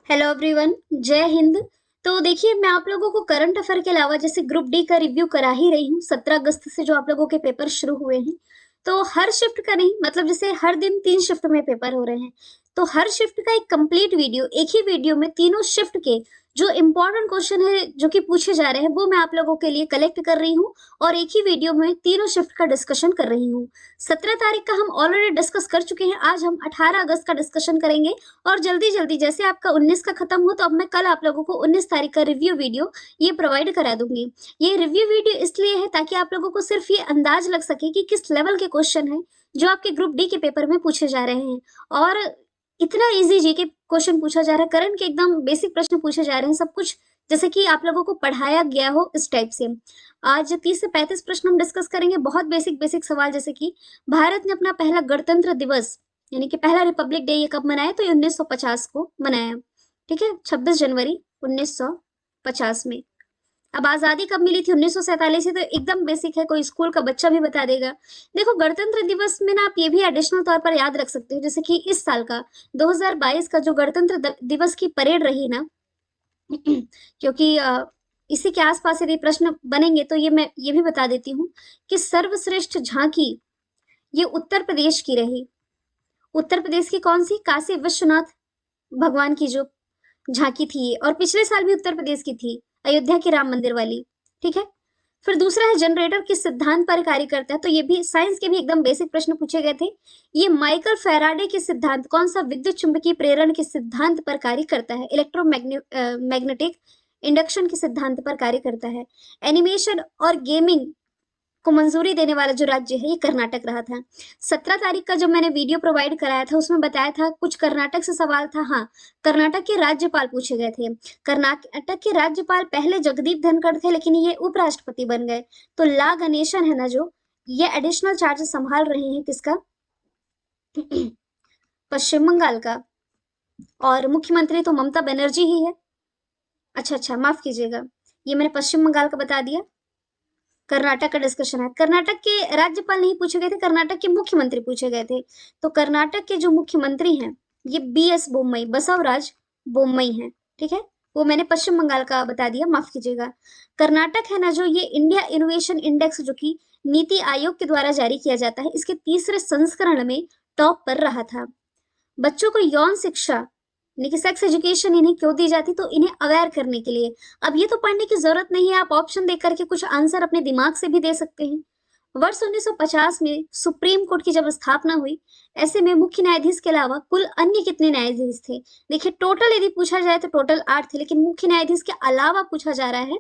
Hello everyone, जय हिंद। तो देखिए, मैं आप लोगों को करंट अफेयर के अलावा जैसे ग्रुप डी का रिव्यू करा ही रही हूँ। 17 अगस्त से जो आप लोगों के पेपर शुरू हुए हैं, तो हर शिफ्ट का नहीं, मतलब जैसे हर दिन 3 शिफ्ट में पेपर हो रहे हैं, तो हर शिफ्ट का एक कंप्लीट वीडियो, एक ही वीडियो में तीनों शिफ्ट के जो इम्पोर्टेंट क्वेश्चन है जो कि पूछे जा रहे हैं, वो मैं आप लोगों के लिए कलेक्ट कर रही हूँ और एक ही वीडियो में तीनों शिफ्ट का डिस्कशन कर रही हूँ। 17 तारीख का हम ऑलरेडी डिस्कस कर चुके हैं। आज हम 18 अगस्त का डिस्कशन करेंगे और जल्दी जल्दी जैसे आपका 19 का खत्म हो, तो अब मैं कल आप लोगों को 19 तारीख का रिव्यू वीडियो ये प्रोवाइड करा दूंगी। ये रिव्यू वीडियो इसलिए है ताकि आप लोगों को सिर्फ ये अंदाज लग सके कि किस लेवल के क्वेश्चन है जो आपके ग्रुप डी के पेपर में पूछे जा रहे हैं। और इतना इजी जी के क्वेश्चन पूछा जा रहा है, करंट के एकदम बेसिक प्रश्न पूछे जा रहे हैं, सब कुछ जैसे कि आप लोगों को पढ़ाया गया हो इस टाइप से। आज 30 से 35 प्रश्न हम डिस्कस करेंगे, बहुत बेसिक बेसिक सवाल, जैसे कि भारत ने अपना पहला गणतंत्र दिवस यानी कि पहला रिपब्लिक डे ये कब मनाया, तो ये 1950 को मनाया। ठीक है, 26 जनवरी 1950 में। अब आजादी कब मिली थी, 1947 से, तो एकदम बेसिक है, कोई स्कूल का बच्चा भी बता देगा। देखो, गणतंत्र दिवस में ना आप ये भी एडिशनल तौर पर याद रख सकते हो, जैसे कि इस साल का 2022 का जो गणतंत्र दिवस की परेड रही ना, क्योंकि इसी के आसपास यदि प्रश्न बनेंगे तो ये मैं ये भी बता देती हूँ कि सर्वश्रेष्ठ झांकी ये उत्तर प्रदेश की रही। उत्तर प्रदेश की कौन सी, काशी विश्वनाथ भगवान की जो झांकी थी, और पिछले साल भी उत्तर प्रदेश की थी, अयोध्या की राम मंदिर वाली। ठीक है। फिर दूसरा है, जनरेटर किस सिद्धांत पर कार्य करता है, तो ये भी साइंस के भी एकदम बेसिक प्रश्न पूछे गए थे। ये माइकल फैराडे के सिद्धांत, कौन सा विद्युत चुंबकीय प्रेरण के सिद्धांत पर कार्य करता है, इलेक्ट्रोमैग्नेटिक इंडक्शन के सिद्धांत पर कार्य करता है। एनिमेशन और गेमिंग को मंजूरी देने वाला जो राज्य है, ये कर्नाटक रहा था। 17 तारीख का जो मैंने वीडियो प्रोवाइड कराया था, उसमें बताया था कुछ कर्नाटक से सवाल था। हाँ, कर्नाटक के राज्यपाल पूछे गए थे। कर्नाटक के राज्यपाल पहले जगदीप धनखड़ थे, लेकिन ये उपराष्ट्रपति बन गए। तो ला गणेशन है ना, जो ये एडिशनल चार्ज संभाल रहे हैं, किसका, पश्चिम बंगाल का। और मुख्यमंत्री तो ममता बनर्जी ही है। अच्छा अच्छा, माफ कीजिएगा, ये मैंने पश्चिम बंगाल का बता दिया। कर्नाटक का डिस्कशन है। कर्नाटक के राज्यपाल नहीं पूछे गए थे, कर्नाटक के मुख्यमंत्री पूछे गए थे। तो कर्नाटक के जो मुख्यमंत्री हैं, ये BS बोम्मई, बसवराज बोम्मई हैं। ठीक है, वो मैंने पश्चिम बंगाल का बता दिया, माफ कीजिएगा। कर्नाटक है ना, जो ये इंडिया इनोवेशन इंडेक्स जो कि नीति आयोग के द्वारा जारी किया जाता है, इसके तीसरे संस्करण में टॉप पर रहा था। बच्चों को यौन शिक्षा यानी कि सेक्स एजुकेशन इन्हें क्यों दी जाती, तो इन्हें अवेयर करने के लिए। अब ये तो पढ़ने की जरूरत नहीं है, आप ऑप्शन देख करके कुछ आंसर अपने दिमाग से भी दे सकते हैं। वर्ष 1950 में सुप्रीम कोर्ट की जब स्थापना हुई, ऐसे में मुख्य न्यायाधीश के अलावा कुल अन्य कितने न्यायाधीश थे। देखिए, टोटल यदि पूछा जाए तो टोटल 8 थे, लेकिन मुख्य न्यायाधीश के अलावा पूछा जा रहा है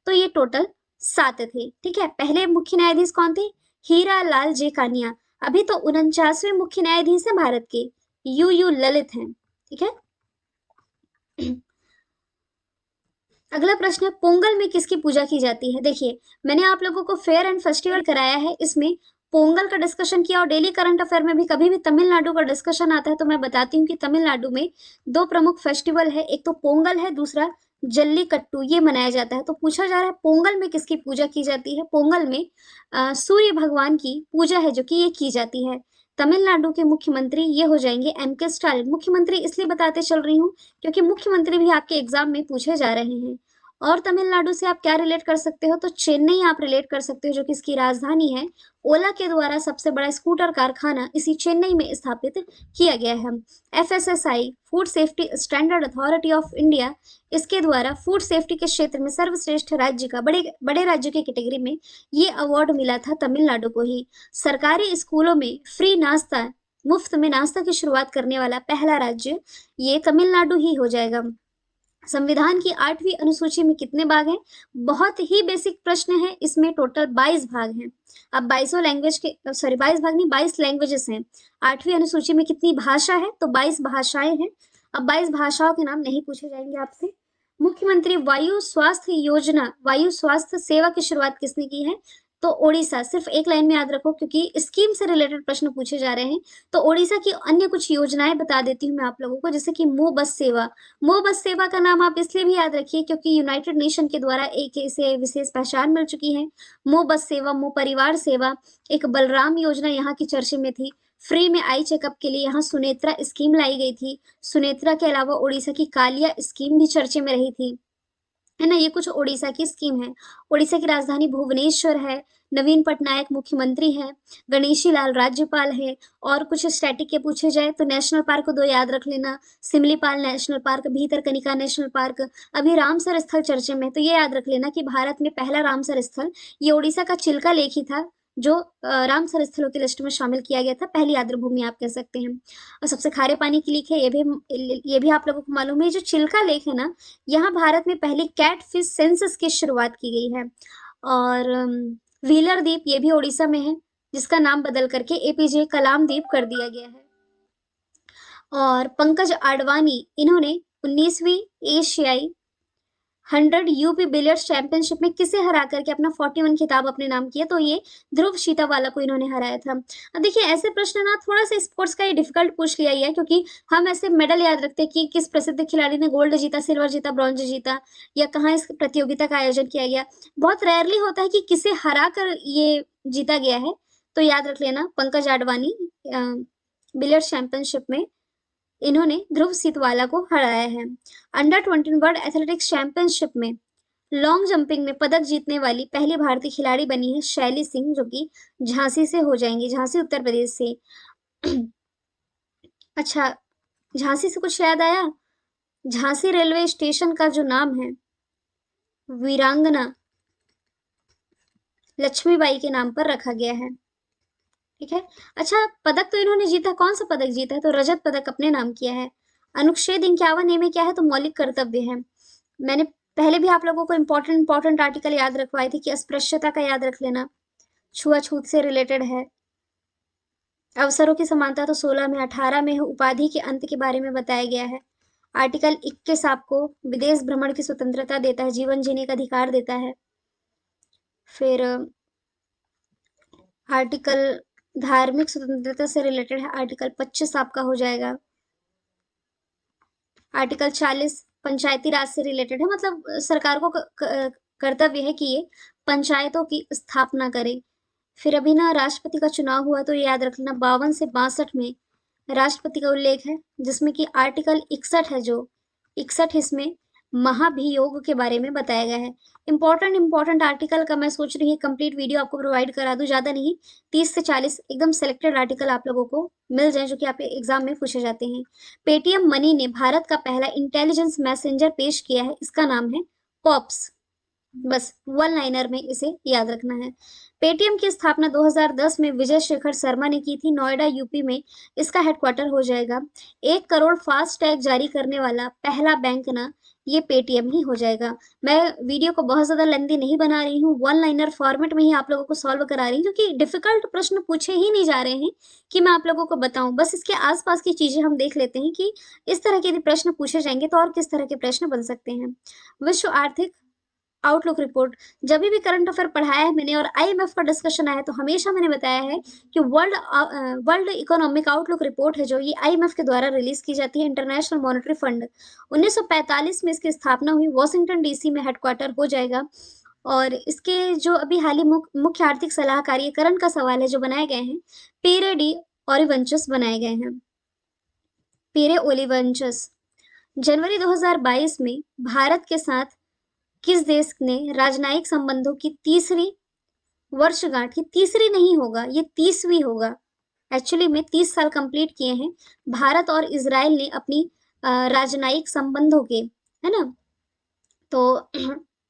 तो ये टोटल 7 थे। ठीक है, पहले मुख्य न्यायाधीश कौन थे, हीरा लाल जे कानिया। अभी तो 49वें मुख्य न्यायाधीश है भारत के, यू ललित हैं। ठीक है। अगला प्रश्न है, पोंगल में किसकी पूजा की जाती है। देखिए, मैंने आप लोगों को फेयर एंड फेस्टिवल कराया है, इसमें पोंगल का डिस्कशन किया, और डेली करंट अफेयर में भी कभी भी तमिलनाडु का डिस्कशन आता है तो मैं बताती हूँ कि तमिलनाडु में 2 प्रमुख फेस्टिवल है, एक तो पोंगल है, दूसरा जल्लीकट्टू, ये मनाया जाता है। तो पूछा जा रहा है पोंगल में किसकी पूजा की जाती है। पोंगल में सूर्य भगवान की पूजा है जो कि ये की जाती है। तमिलनाडु के मुख्यमंत्री ये हो जाएंगे MK स्टालिन। मुख्यमंत्री इसलिए बताते चल रही हूँ क्योंकि मुख्यमंत्री भी आपके एग्जाम में पूछे जा रहे हैं। और तमिलनाडु से आप क्या रिलेट कर सकते हो, तो चेन्नई आप रिलेट कर सकते हो, जो कि इसकी राजधानी है। ओला के द्वारा सबसे बड़ा स्कूटर कारखाना इसी चेन्नई में स्थापित किया गया है। FSSAI, food safety standard authority of India, इसके द्वारा फूड सेफ्टी के क्षेत्र में सर्वश्रेष्ठ राज्य का, बड़े बड़े राज्यों की कैटेगरी में ये अवार्ड मिला था तमिलनाडु को ही। सरकारी स्कूलों में फ्री नाश्ता, मुफ्त में नाश्ता की शुरुआत करने वाला पहला राज्य ये तमिलनाडु ही हो जाएगा। संविधान की 8वीं अनुसूची में कितने भाग हैं, बहुत ही बेसिक प्रश्न है, इसमें टोटल 22 भाग हैं। अब 22 लैंग्वेज के, सॉरी 22 भाग नहीं, 22 लैंग्वेजेस हैं। 8वीं अनुसूची में कितनी भाषा है, तो 22 भाषाएं हैं। अब 22 भाषाओं के नाम नहीं पूछे जाएंगे आपसे। मुख्यमंत्री वायु स्वास्थ्य योजना, वायु स्वास्थ्य सेवा की शुरुआत किसने की है, तो ओडिशा। सिर्फ एक लाइन में याद रखो क्योंकि स्कीम से रिलेटेड प्रश्न पूछे जा रहे हैं। तो ओडिशा की अन्य कुछ योजनाएं बता देती हूँ मैं आप लोगों को, जैसे कि मो बस सेवा। मो बस सेवा का नाम आप इसलिए भी याद रखिए क्योंकि यूनाइटेड नेशन के द्वारा एक इसे विशेष पहचान मिल चुकी है। मो बस सेवा, मो परिवार सेवा, एक बलराम योजना यहाँ की चर्चे में थी। फ्री में आई चेकअप के लिए यहाँ सुनेत्रा स्कीम लाई गई थी। सुनेत्रा के अलावा उड़ीसा की कालिया स्कीम भी चर्चे में रही थी, है ना। ये कुछ उड़ीसा की स्कीम है। उड़ीसा की राजधानी भुवनेश्वर है। नवीन पटनायक मुख्यमंत्री हैं। गणेशी लाल राज्यपाल है। और कुछ स्टैटिक के पूछे जाए तो नेशनल पार्क को 2 याद रख लेना, Similipal national park, Bhitarkanika national park. अभी रामसर स्थल चर्चे में है, तो ये याद रख लेना कि भारत में पहला रामसर स्थल ये उड़ीसा का चिल्का लेक ही था, जो रामसर स्थलों की लिस्ट में शामिल किया गया था, पहली आर्द्रभूमि आप कह सकते हैं। और सबसे खारे पानी की लेक है, ये भी आप लोगों को मालूम है। ये जो चिल्का लेक है ना, यहाँ भारत में पहली कैटफिश सेंसस की शुरुआत की गई है। और व्हीलर द्वीप ये भी उड़ीसा में है, जिसका नाम बदल करके एपीजे कलाम द्वीप कर दिया गया है। और पंकज आडवाणी इन्होंने 19वीं एशियाई 100 यूपी बिलियर्ड्स चैंपियनशिप में किसे हरा करके अपना 41 खिताब अपने नाम किया, तो ये ध्रुव सीतावाला को इन्होंने हराया था। अब देखिए ऐसे प्रश्न ना थोड़ा सा स्पोर्ट्स का ये डिफिकल्ट पूछ लिया ही है, क्योंकि हम ऐसे मेडल याद रखते हैं कि किस प्रसिद्ध खिलाड़ी ने गोल्ड जीता, सिल्वर जीता, ब्रॉन्ज जीता, या कहाँ इस प्रतियोगिता का आयोजन किया गया। बहुत रेयरली होता है कि किसे हरा कर ये जीता गया है। तो याद रख लेना पंकज आडवाणी बिलियर्ड्स चैंपियनशिप में इन्होंने ध्रुव सीतवाला को हराया है। अंडर 21 वर्ल्ड एथलेटिक्स चैंपियनशिप में लॉन्ग जंपिंग में पदक जीतने वाली पहली भारतीय खिलाड़ी बनी है शैली सिंह, जो कि झांसी से हो जाएंगी, झांसी उत्तर प्रदेश से। अच्छा, झांसी से कुछ याद आया? झांसी रेलवे स्टेशन का जो नाम है वीरांगना लक्ष्मीबाई के नाम पर रखा गया है। ठीक है। अच्छा, पदक तो इन्होंने जीता, कौन सा पदक जीता है? तो रजत पदक अपने नाम किया है। अनुच्छेद 51 में क्या है? तो मौलिक कर्तव्य है। मैंने पहले भी आप लोगों को इंपॉर्टेंट आर्टिकल याद रखवाए थे कि अस्पृश्यता का याद रख लेना, छुआछूत से रिलेटेड है। अवसरों की समानता तो 16 में, 18 में उपाधि के अंत के बारे में बताया गया है। आर्टिकल 21 आपको विदेश भ्रमण की स्वतंत्रता देता है, जीवन जीने का अधिकार देता है। फिर आर्टिकल धार्मिक स्वतंत्रता से रिलेटेड है, आर्टिकल 25 आपका हो जाएगा। आर्टिकल 40 पंचायती राज से रिलेटेड है, मतलब सरकार को कर्तव्य है कि ये पंचायतों की स्थापना करे। फिर अभी ना राष्ट्रपति का चुनाव हुआ, तो ये याद रखना 52 से 62 में राष्ट्रपति का उल्लेख है, जिसमें कि आर्टिकल 61 है, जो 61 इसमें महाभियोग के बारे में बताया गया है। इंपॉर्टेंट आर्टिकल का मैं सोच रही हूँ कंप्लीट वीडियो आपको प्रोवाइड करा दूं, ज्यादा नहीं, 30 से 40 एकदम सेलेक्टेड आर्टिकल आप लोगों को मिल जाए, जो कि आपके एग्जाम में पूछे जाते हैं। पेटीएम मनी ने भारत का पहला इंटेलिजेंस मैसेंजर पेश किया है, इसका नाम है पॉप्स। बस 1 लाइनर में इसे याद रखना है। पेटीएम की स्थापना 2010 में विजय शेखर शर्मा ने की थी, नोएडा यूपी में इसका हेडक्वार्टर हो जाएगा। 1 करोड़ फास्ट टैग जारी करने वाला पहला बैंक ना ये पेटीएम ही हो जाएगा। मैं वीडियो को बहुत ज्यादा लेंथी नहीं बना रही हूँ, 1 लाइनर फॉर्मेट में ही आप लोगों को सॉल्व करा रही हूँ, क्योंकि डिफिकल्ट प्रश्न पूछे ही नहीं जा रहे हैं कि मैं आप लोगों को बताऊं। बस इसके आसपास की चीजें हम देख लेते हैं कि इस तरह के यदि प्रश्न पूछे जाएंगे तो और किस तरह के प्रश्न बन सकते हैं। विश्व आर्थिक आउटलुक रिपोर्ट, जब भी करंट अफेयर पढ़ाया है मैंने और आईएमएफ का डिस्कशन आया, तो हमेशा मैंने बताया है कि वर्ल्ड इकोनॉमिक आउटलुक रिपोर्ट है, जो ये आईएमएफ के द्वारा रिलीज की जाती है, इंटरनेशनल मॉनेटरी फंड। 1945 में इसकी स्थापना हुई, वॉशिंगटन डीसी में हेडक्वार्टर हो जाएगा। और इसके जो अभी हाल ही मुख्य आर्थिक सलाहकार, ये करंट का सवाल है, जो बनाए गए हैं पेरे डी ओलिवेंचस बनाए गए हैं, पेरे ओलिवेंचस। जनवरी 2022 में भारत के साथ किस देश ने राजनयिक संबंधों की तीसरी वर्षगांठ, की तीसरी नहीं होगा, ये 30वीं होगा, एक्चुअली में 30 साल कंप्लीट किए हैं भारत और इजराइल ने अपनी राजनयिक संबंधों के, है ना। तो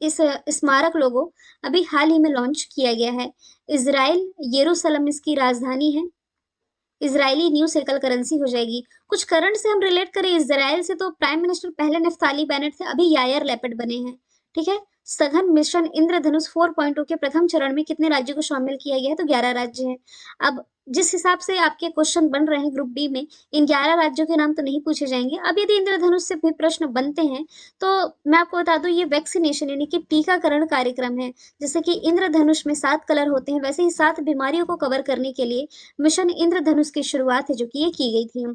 इस स्मारक लोगो अभी हाल ही में लॉन्च किया गया है। इजराइल यरूशलेम इसकी राजधानी है। इजरायली न्यू सर्कल करेंसी हो जाएगी। कुछ करंट से हम रिलेट करें इजराइल से, तो प्राइम मिनिस्टर पहले नफ्ताली बेनेट थे, अभी यायर लेपिड बने हैं। ठीक है। सघन मिशन इंद्रधनुष 4.0 के प्रथम चरण में कितने राज्यों को शामिल किया गया है? तो 11 राज्य हैं। अब जिस हिसाब से आपके क्वेश्चन बन रहे हैं ग्रुप डी में, इन 11 राज्यों के नाम तो नहीं पूछे जाएंगे। अब यदि इंद्रधनुष से भी प्रश्न बनते हैं तो मैं आपको बता दूं, ये वैक्सीनेशन यानी कि टीकाकरण कार्यक्रम है। जैसे कि इंद्रधनुष में 7 कलर होते हैं, वैसे ही 7 बीमारियों को कवर करने के लिए मिशन इंद्रधनुष की शुरुआत है, जो कि ये की गई थी।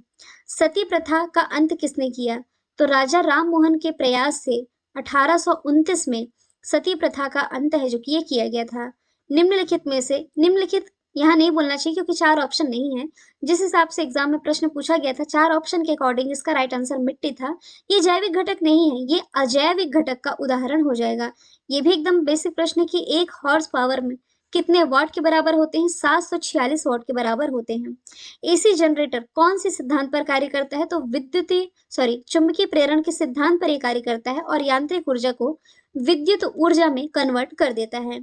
सती प्रथा का अंत किसने किया? तो राजा राम मोहन के प्रयास से 1829 में सती प्रथा का अंत है, जो कि ये किया गया था। निम्नलिखित यहाँ नहीं बोलना चाहिए क्योंकि 4 ऑप्शन नहीं है। जिस हिसाब से एग्ज़ाम में प्रश्न पूछा गया था 4 ऑप्शन के अकॉर्डिंग इसका राइट आंसर मिट्टी था। ये जैविक घटक नहीं है, ये अजैविक घटक का उदाहरण हो जाएगा। ये भी एकदम बेसिक प्रश्न है कि 1 हॉर्स पावर में कितने वाट के बराबर होते हैं? 746 वाट के बराबर होते हैं। एसी जनरेटर कौन से सिद्धांत पर कार्य करता है? तो चुंबकीय प्रेरण के सिद्धांत पर ये कार्य करता है और यांत्रिक ऊर्जा को विद्युत ऊर्जा में कन्वर्ट कर देता है।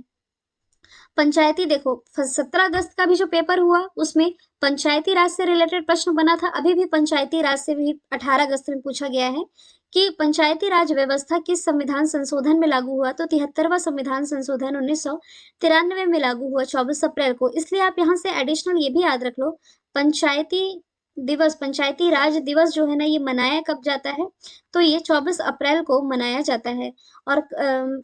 पंचायती देखो 17 अगस्त का भी जो पेपर हुआ उसमें पंचायती राज से रिलेटेड प्रश्न बना था। अभी भी पंचायती राज से भी 18 अगस्त में पूछा गया है कि पंचायती राज व्यवस्था किस संविधान संशोधन में लागू हुआ? तो 73वां संविधान संशोधन 1993 में लागू हुआ 24 अप्रैल को। इसलिए आप यहाँ से एडिशनल ये भी याद रख लो, पंचायती पंचायती राज दिवस जो है ना ये मनाया कब जाता है? तो ये 24 अप्रैल को मनाया जाता है। और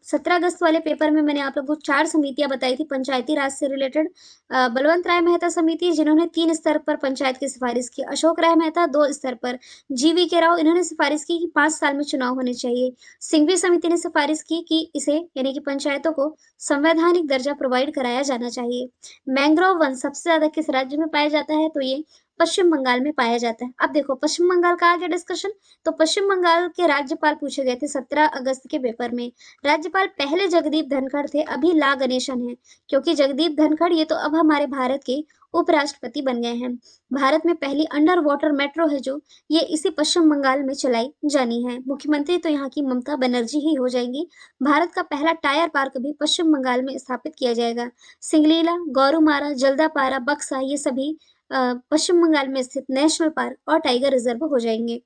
17 अगस्त वाले पेपर में मैंने आप लोगों को 4 समितियां बताई थी पंचायती राज से रिलेटेड। बलवंत राय मेहता समिति जिन्होंने 3 स्तर पर पंचायत की सिफारिश की, अशोक राय मेहता 2 स्तर पर, जीवी के राव इन्होंने सिफारिश की कि 5 साल में चुनाव होने चाहिए। सिंघवी समिति ने सिफारिश की कि इसे यानी कि पंचायतों को संवैधानिक दर्जा प्रोवाइड कराया जाना चाहिए। मैंग्रोव वन सबसे ज्यादा किस राज्य में पाया जाता है? तो ये पश्चिम बंगाल में पाया जाता है। अब देखो पश्चिम बंगाल का आ गया डिस्कशन। तो पश्चिम बंगाल के राज्यपाल पूछे गए थे 17 अगस्त के पेपर में। राज्यपाल पहले जगदीप धनखड़ थे, अभी ला गणेशन है, क्योंकि जगदीप धनखड़ ये तो अब हमारे भारत के उपराष्ट्रपति बन गए हैं। भारत में पहली अंडर वाटर मेट्रो है जो ये इसी पश्चिम बंगाल में चलाई जानी है। मुख्यमंत्री तो यहाँ की ममता बनर्जी ही हो जाएंगी। भारत का पहला टायर पार्क भी पश्चिम बंगाल में स्थापित किया जाएगा। सिंगलीला, गौरुमारा, जल्दापारा, बक्सा ये सभी पश्चिम बंगाल में स्थित नेशनल पार्क और टाइगर रिजर्व हो जाएंगे।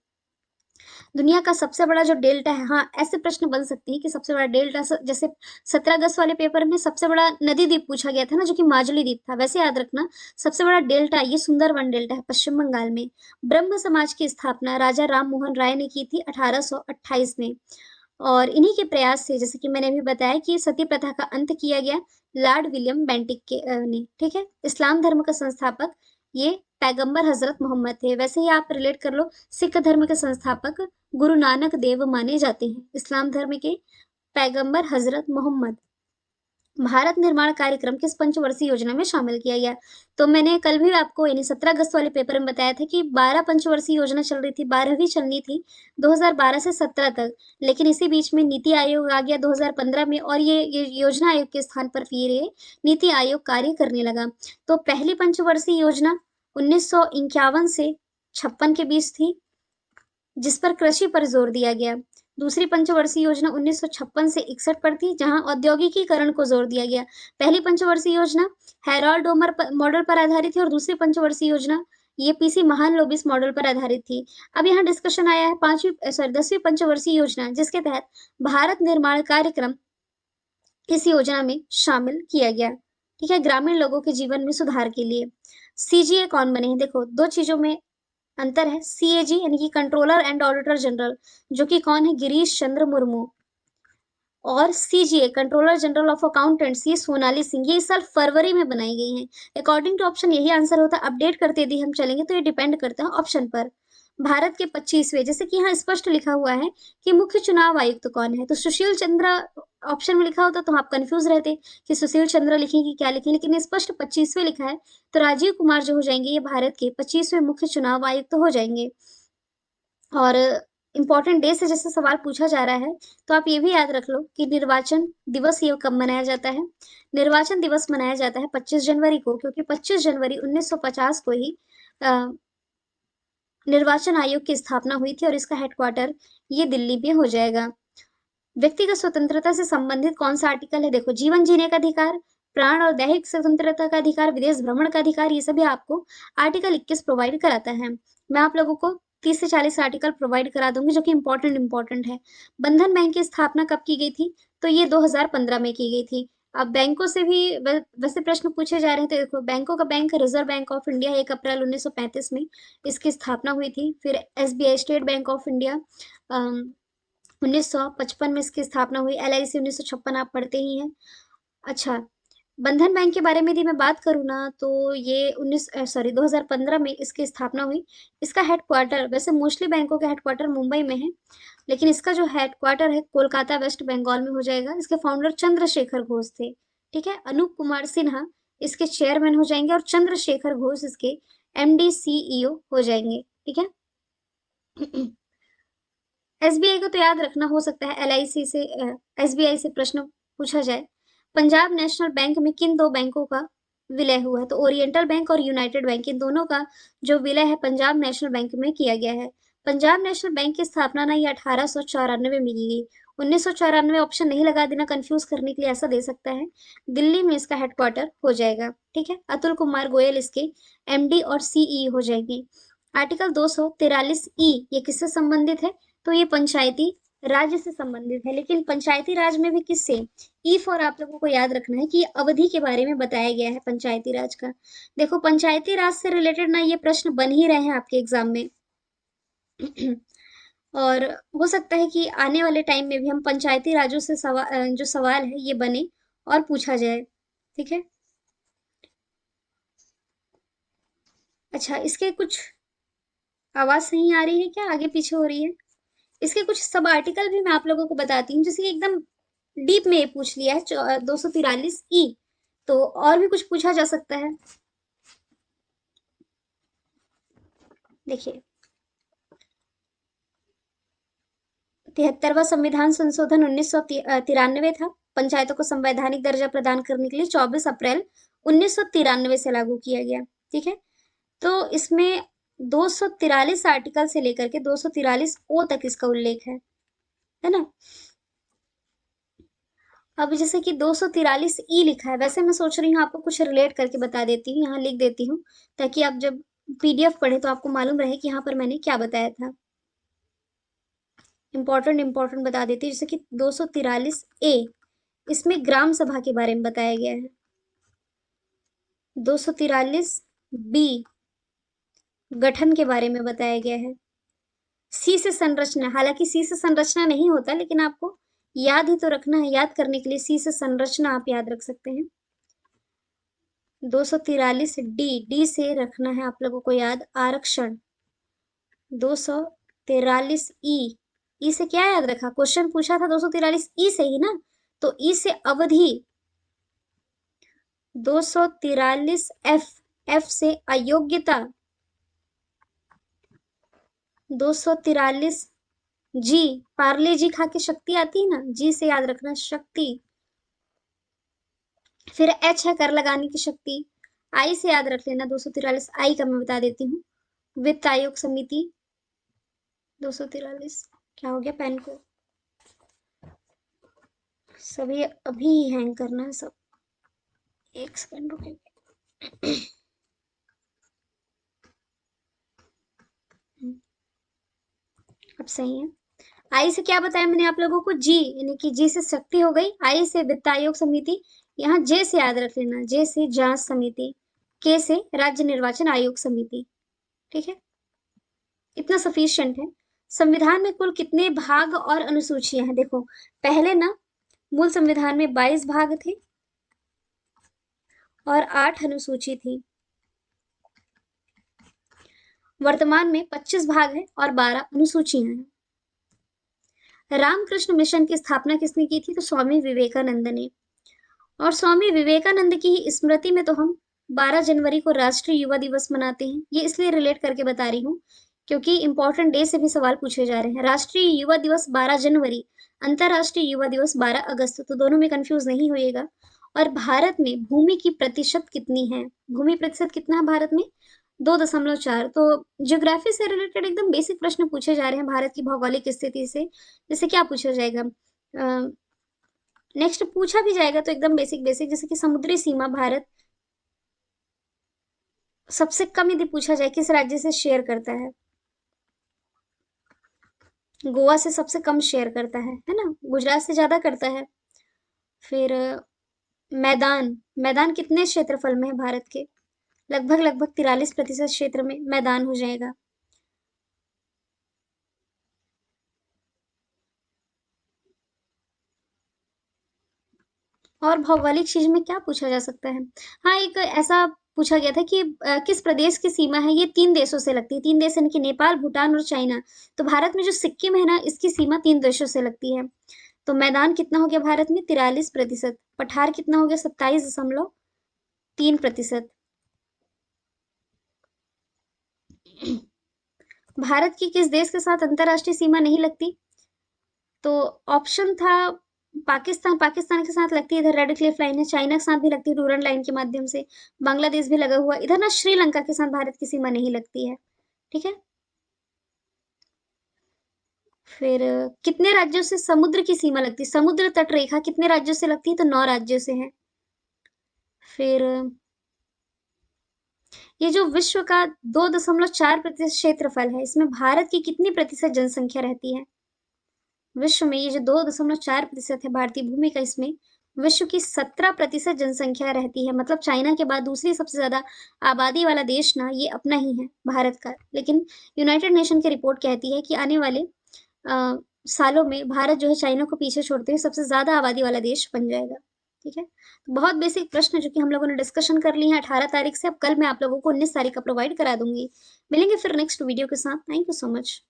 दुनिया का सबसे बड़ा जो डेल्टा है, हाँ ऐसे प्रश्न बन सकते हैं कि सबसे बड़ा डेल्टा जैसे 17 अगस्त वाले पेपर में सबसे बड़ा नदी द्वीप पूछा गया था ना जो कि माजुली द्वीप था, वैसे याद रखना सबसे बड़ा डेल्टा ये सुंदरवन डेल्टा है पश्चिम बंगाल में। ब्रह्म समाज की स्थापना राजा राम मोहन राय ने की थी 1828 में। और इन्हीं के प्रयास से जैसे कि मैंने अभी बताया कि सती प्रथा का अंत किया गया लॉर्ड विलियम बेंटिक के ने। ठीक है, इस्लाम धर्म का संस्थापक ये पैगंबर हजरत मोहम्मद थे। वैसे ही आप रिलेट कर लो, सिख धर्म के संस्थापक गुरु नानक देव माने जाते हैं। इस्लाम धर्म के पैगंबर हजरत मोहम्मद। भारत निर्माण कार्यक्रम किस पंचवर्षीय योजना में शामिल किया गया? तो मैंने कल भी आपको यानी 17 अगस्त वाले पेपर में बताया था कि 12 पंचवर्षीय योजना चल रही थी, 12वीं चलनी थी 2012 से 17 तक, लेकिन इसी बीच में नीति आयोग आ गया 2015 में और ये योजना आयोग के स्थान पर फिर ये नीति आयोग कार्य करने लगा। तो पहली पंचवर्षीय योजना 1951 से 56 के बीच थी, जिस पर कृषि पर जोर दिया गया। दूसरी पंचवर्षीय योजना 1956 से 61 पर थी, जहां औद्योगिकीकरण को जोर दिया गया। पहली पंचवर्षीय योजना हैरोल्ड डोमर मॉडल पर आधारित थी और दूसरी पंचवर्षीय योजना ये पीसी महालनोबिस मॉडल पर आधारित थी। अब यहाँ डिस्कशन आया है 10वीं पंचवर्षीय योजना, जिसके तहत भारत निर्माण कार्यक्रम इस योजना में शामिल किया गया। ठीक है, ग्रामीण लोगों के जीवन में सुधार के लिए। सीजीए कौन बने हैं? देखो दो चीजों में अंतर है। सीएजी यानी कि कंट्रोलर एंड ऑडिटर जनरल, जो कि कौन है? गिरीश चंद्र मुर्मू। और CGA controller general of accountants ये सोनाली सिंह, ये इस साल फरवरी में बनाई गई हैं। अकॉर्डिंग टू ऑप्शन यही आंसर होता है। अपडेट करते यदि हम चलेंगे तो ये डिपेंड करता है ऑप्शन पर। भारत के 25वें, जैसे कि यहाँ स्पष्ट लिखा हुआ है कि मुख्य चुनाव आयुक्त तो कौन है, तो सुशील चंद्र ऑप्शन में लिखा होता तो आप कंफ्यूज रहते कि सुशील चंद्र लिखें कि क्या लिखें, लेकिन स्पष्ट 25वें लिखा है तो राजीव कुमार जो हो जाएंगे ये भारत के 25वें मुख्य चुनाव आयुक्त तो हो जाएंगे। और इम्पोर्टेंट डे से जैसे सवाल पूछा जा रहा है तो आप ये भी याद रख लो कि निर्वाचन दिवस ये कब मनाया जाता है? निर्वाचन दिवस मनाया जाता है 25 जनवरी को, क्योंकि 25 जनवरी 1950 को ही निर्वाचन आयोग की स्थापना हुई थी और इसका हेडक्वार्टर ये दिल्ली में हो जाएगा। व्यक्तिगत स्वतंत्रता से संबंधित कौन सा आर्टिकल है? देखो जीवन जीने का अधिकार, प्राण और दैहिक स्वतंत्रता का अधिकार, विदेश भ्रमण का अधिकार, ये सभी आपको आर्टिकल 21 प्रोवाइड कराता है। मैं आप लोगों को 30 से 40 आर्टिकल प्रोवाइड करा दूंगी जो कि इंपॉर्टेंट है। बंधन बैंक की स्थापना कब की गई थी? तो ये 2015 में की गई थी। अब बैंकों से भी वैसे प्रश्न पूछे जा रहे हैं तो देखो बैंकों का bank reserve bank of India 1 अप्रैल 1935 में इसकी स्थापना हुई थी। फिर SBI state bank of India 1955 में इसकी स्थापना हुई। एलआईसी 1956 आप पढ़ते ही हैं। अच्छा, बंधन बैंक के बारे में यदि मैं बात करूँ ना तो ये 2015 में इसकी स्थापना हुई। इसका हेडक्वार्टर वैसे मोस्टली बैंकों का हेडक्वार्टर मुंबई में है, लेकिन इसका जो हेडक्वार्टर है कोलकाता वेस्ट बंगाल में हो जाएगा। इसके फाउंडर चंद्रशेखर घोष थे। ठीक है, अनूप कुमार सिन्हा इसके चेयरमैन हो जाएंगे और चंद्रशेखर घोष इसके एमडी सीईओ हो जाएंगे। ठीक है। एसबीआई को तो याद रखना, हो सकता है एलआईसी से एसबीआई से प्रश्न पूछा जाए। पंजाब नेशनल बैंक में किन दो बैंकों का विलय हुआ है? तो ओरिएंटल बैंक और यूनाइटेड बैंक, इन दोनों का जो विलय है पंजाब नेशनल बैंक में किया गया है। पंजाब नेशनल बैंक की स्थापना ना ये 1894 में की गई। 1994 ऑप्शन नहीं लगा देना, कंफ्यूज करने के लिए ऐसा दे सकता है। दिल्ली में इसका हेडक्वार्टर हो जाएगा। ठीक है। अतुल कुमार गोयल इसके एमडी और सीई हो जाएंगे। आर्टिकल 243 ई ये किससे संबंधित है? तो ये पंचायती राज्य से संबंधित है। लेकिन पंचायती राज में भी किससे? ई फॉर आप लोगों को याद रखना है कि ये अवधि के बारे में बताया गया है पंचायती राज का। देखो पंचायती राज से रिलेटेड ना ये प्रश्न बन ही रहे हैं आपके एग्जाम में। और हो सकता है कि आने वाले टाइम में भी हम पंचायती राजों से जो सवाल है ये बने और पूछा जाए। ठीक है। अच्छा, इसके कुछ आवाज सही आ रही है क्या? आगे पीछे हो रही है? इसके कुछ सब आर्टिकल भी मैं आप लोगों को बताती हूँ, जैसे कि एकदम डीप में ये पूछ लिया है 243 ई। तो और भी कुछ पूछा जा सकता है। देखिए 73वां संविधान संशोधन 1993 था। पंचायतों को संवैधानिक दर्जा प्रदान करने के लिए 24 अप्रैल 1993 से लागू किया गया। ठीक है। तो इसमें 243 आर्टिकल से लेकर के 243 ओ तक इसका उल्लेख है ना। अब जैसे कि 243 ई लिखा है, वैसे मैं सोच रही हूँ आपको कुछ रिलेट करके बता देती हूँ, यहाँ लिख देती हूँ ताकि आप जब पीडीएफ पढ़े तो आपको मालूम रहे कि यहाँ पर मैंने क्या बताया था। इंपॉर्टेंट बता देती हूँ, जैसे कि 243 ए, इसमें ग्राम सभा के बारे में बताया गया है। 243 बी, गठन के बारे में बताया गया है। सी से संरचना, हालांकि सी से संरचना नहीं होता, लेकिन आपको याद ही तो रखना है, याद करने के लिए सी से संरचना आप याद रख सकते हैं। 243 डी, डी से रखना है आप लोगों को याद आरक्षण। 243 ई, ई से क्या याद रखा? क्वेश्चन पूछा था 243 ई से ही ना, तो ई से अवधि। 243 एफ, एफ से अयोग्यता। 243 जी, पार्ले जी खा के शक्ति आती है ना, जी से याद रखना शक्ति। फिर एच है कर लगाने की शक्ति। आई से याद रख लेना 243 आई का मैं बता देती हूँ, वित्त आयोग समिति। 243 क्या हो गया? पेन को सभी अभी ही हैंग करना है सब, एक सेकंड रुकिए। अब सही है। आई से क्या बताया मैंने आप लोगों को? जी, यानी कि जी से शक्ति हो गई। आई से वित्त आयोग समिति। यहाँ जे से याद रख लेना, जे से जांच समिति। के से राज्य निर्वाचन आयोग समिति। ठीक है, इतना सफिशिएंट है। संविधान में कुल कितने भाग और अनुसूचियां हैं? देखो पहले ना मूल संविधान में 22 भाग थे और 8 अनुसूची थी। वर्तमान में 25 भाग है और 12 अनुसूचियां हैं। रामकृष्ण मिशन की स्थापना किसने की थी? तो स्वामी विवेकानंद ने। और स्वामी विवेकानंद की ही स्मृति में तो हम 12 जनवरी को राष्ट्रीय युवा दिवस मनाते हैं। ये इसलिए रिलेट करके बता रही हूँ क्योंकि इंपॉर्टेंट डे से भी सवाल पूछे जा रहे हैं। राष्ट्रीय युवा दिवस 12 जनवरी, अंतरराष्ट्रीय युवा दिवस 12 अगस्त, तो दोनों में कंफ्यूज नहीं होइएगा। और भारत में भूमि की प्रतिशत कितनी है? भूमि प्रतिशत कितना है भारत में? 2.4। तो ज्योग्राफी से रिलेटेड एकदम बेसिक प्रश्न पूछे जा रहे हैं भारत की भौगोलिक स्थिति से। जैसे क्या पूछा जाएगा? नेक्स्ट पूछा भी जाएगा तो एकदम बेसिक बेसिक, जैसे कि समुद्री सीमा भारत सबसे कम यदि पूछा जाए किस राज्य से शेयर करता है? गोवा से सबसे कम शेयर करता है ना, गुजरात से ज्यादा करता है। फिर मैदान, मैदान कितने क्षेत्रफल में है भारत के? लगभग लगभग 43% क्षेत्र में मैदान हो जाएगा। और भौगोलिक चीज में क्या पूछा जा सकता है? हाँ, एक ऐसा पूछा गया था कि किस प्रदेश की सीमा है? ये 3 देशों से लगती है। 3 देश यानी कि नेपाल, भूटान और चाइना। तो भारत में जो सिक्किम है ना, इसकी सीमा 3 देशों से लगती है। तो मैदान कितना हो गया भारत में? 43%। पठार कितना हो गया? 27 दशमलव 3%। भारत की किस देश के साथ अंतरराष्ट्रीय सीमा नहीं लगती? तो ऑप्शन था पाकिस्तान, पाकिस्तान के साथ लगती है, इधर रेड क्लिफ लाइन है, चाइना के साथ भी लगती है डूरन लाइन के माध्यम से, बांग्लादेश भी लगा हुआ, इधर ना श्रीलंका के साथ भारत की सीमा नहीं लगती है। ठीक है। फिर कितने राज्यों से समुद्र की सीमा लगती है? समुद्र तट रेखा कितने राज्यों से लगती है? तो 9 राज्यों से है। फिर ये जो विश्व का 2.4% क्षेत्रफल है, इसमें भारत की कितनी प्रतिशत जनसंख्या रहती है? विश्व में ये जो 2.4% है भारतीय भूमि का, इसमें विश्व की 17% जनसंख्या रहती है। मतलब चाइना के बाद दूसरी सबसे ज्यादा आबादी वाला देश ना ये अपना ही है, भारत का। लेकिन यूनाइटेड नेशन की रिपोर्ट कहती है कि आने वाले अ, सालों में भारत जो है चाइना को पीछे छोड़ते हुए सबसे ज्यादा आबादी वाला देश बन जाएगा। ठीक है। तो बहुत बेसिक प्रश्न जो कि हम लोगों ने डिस्कशन कर लिए हैं 18 तारीख से। अब कल मैं आप लोगों को 19 तारीख का प्रोवाइड करा दूंगी। मिलेंगे फिर नेक्स्ट वीडियो के साथ। Thank you so much.